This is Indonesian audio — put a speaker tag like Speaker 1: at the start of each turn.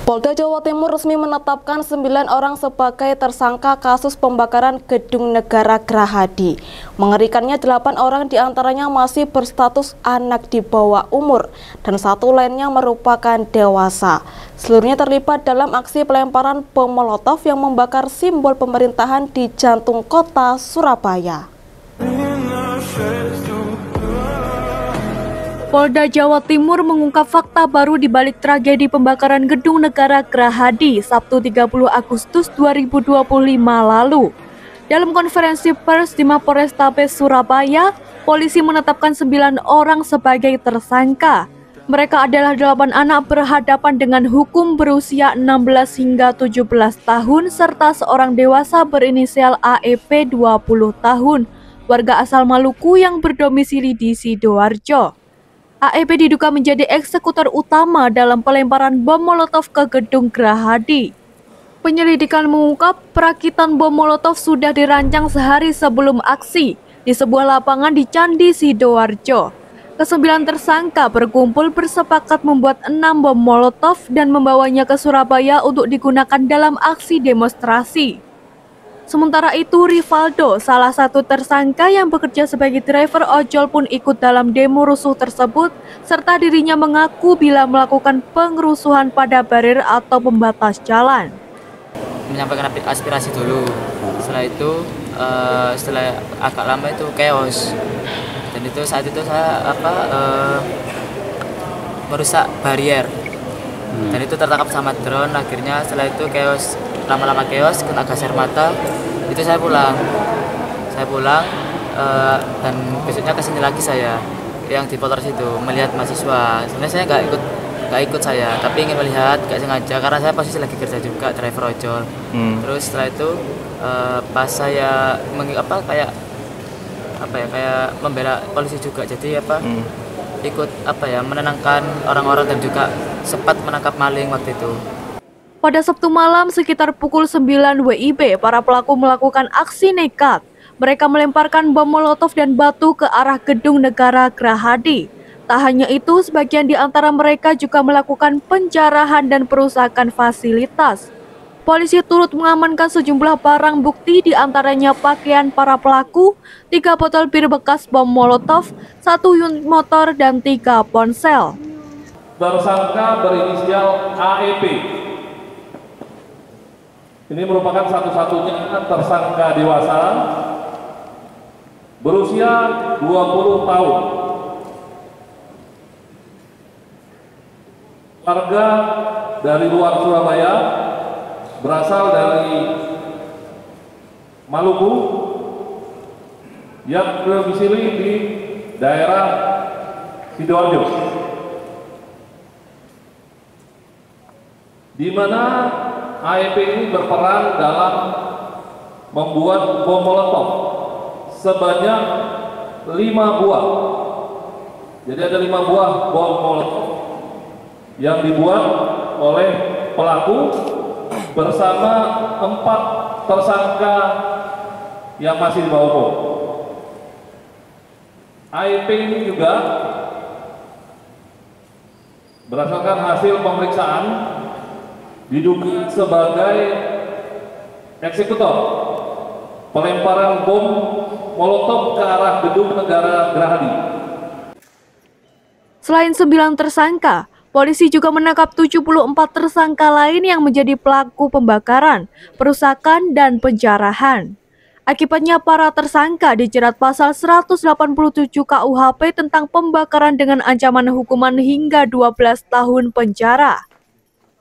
Speaker 1: Polda Jawa Timur resmi menetapkan 9 orang sebagai tersangka kasus pembakaran Gedung Negara Gerahadi. Mengerikannya 8 orang diantaranya masih berstatus anak di bawah umur dan satu lainnya merupakan dewasa. Seluruhnya terlibat dalam aksi pelemparan bom Molotov yang membakar simbol pemerintahan di jantung kota Surabaya.
Speaker 2: Polda Jawa Timur mengungkap fakta baru di balik tragedi pembakaran Gedung Negara Gerahadi Sabtu 30 Agustus 2025 lalu. Dalam konferensi pers di Mapolrestabes Surabaya, polisi menetapkan 9 orang sebagai tersangka. Mereka adalah 8 anak berhadapan dengan hukum berusia 16 hingga 17 tahun serta seorang dewasa berinisial AEP 20 tahun, warga asal Maluku yang berdomisili di Sidoarjo. AEP diduga menjadi eksekutor utama dalam pelemparan bom Molotov ke Gedung Gerahadi. Penyelidikan mengungkap perakitan bom Molotov sudah dirancang sehari sebelum aksi di sebuah lapangan di Candi Sidoarjo. Kesembilan tersangka berkumpul bersepakat membuat 6 bom Molotov dan membawanya ke Surabaya untuk digunakan dalam aksi demonstrasi. Sementara itu, Rivaldo, salah satu tersangka yang bekerja sebagai driver ojol pun ikut dalam demo rusuh tersebut, serta dirinya mengaku bila melakukan pengerusuhan pada barir atau pembatas jalan.
Speaker 3: Menyampaikan aspirasi dulu, setelah itu setelah agak lama itu chaos, dan itu saat itu saya merusak barier, dan itu tertangkap sama drone. Akhirnya setelah itu chaos, lama-lama chaos, kena gas air mata, itu saya pulang dan besoknya kesini lagi saya yang di Polres itu melihat mahasiswa. Sebenarnya saya nggak ikut saya, tapi ingin melihat, nggak sengaja karena saya posisi lagi kerja juga driver ojol. Terus setelah itu pas saya kayak membela polisi juga, jadi ikut menenangkan orang-orang dan juga sempat menangkap maling waktu itu.
Speaker 2: Pada Sabtu malam sekitar pukul 9 WIB, para pelaku melakukan aksi nekat. Mereka melemparkan bom Molotov dan batu ke arah Gedung Negara Gerahadi. Tak hanya itu, sebagian di antara mereka juga melakukan penjarahan dan perusakan fasilitas. Polisi turut mengamankan sejumlah barang bukti, di antaranya pakaian para pelaku, 3 botol bir bekas bom Molotov, 1 unit motor, dan 3 ponsel.
Speaker 4: Tersangka berinisial AEP. Ini merupakan satu-satunya tersangka dewasa berusia 20 tahun. Warga dari luar Surabaya, berasal dari Maluku, yang berdomisili di daerah Sidoarjo, di mana AEP ini berperan dalam membuat bom Molotov sebanyak 5 buah. Jadi ada 5 buah bom Molotov yang dibuat oleh pelaku bersama 4 tersangka yang masih di bawah umur. AEP ini juga berdasarkan hasil pemeriksaan diduga sebagai eksekutor pelemparan bom Molotov ke arah Gedung Negara Gerahadi.
Speaker 2: Selain 9 tersangka, polisi juga menangkap 74 tersangka lain yang menjadi pelaku pembakaran, perusakan, dan penjarahan. Akibatnya para tersangka dijerat pasal 187 KUHP tentang pembakaran dengan ancaman hukuman hingga 12 tahun penjara.